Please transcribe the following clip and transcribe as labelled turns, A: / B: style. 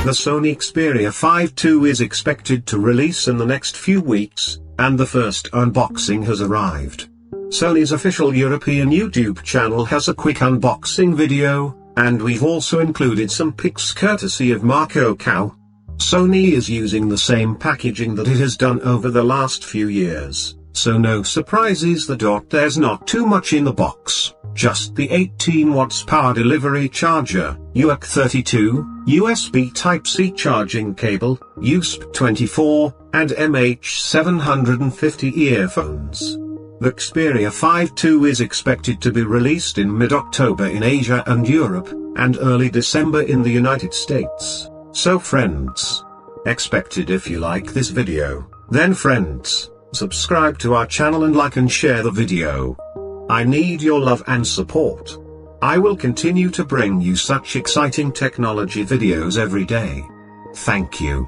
A: The Sony Xperia 5ii is expected to release in the next few weeks, and the first unboxing has arrived. Sony's official European YouTube channel has a quick unboxing video, and we've also included some pics courtesy of Marco Cow. Sony is using the same packaging that it has done over the last few years, so no surprises. There's not too much in the box, just the 18 watts power delivery charger, UART32, USB Type-C charging cable, USB 24, and MH750 earphones. The Xperia 5ii is expected to be released in mid-October in Asia and Europe, and early December in the United States. So friends, expected. If you like this video, then friends, subscribe to our channel and like and share the video. I need your love and support. I will continue to bring you such exciting technology videos every day. Thank you.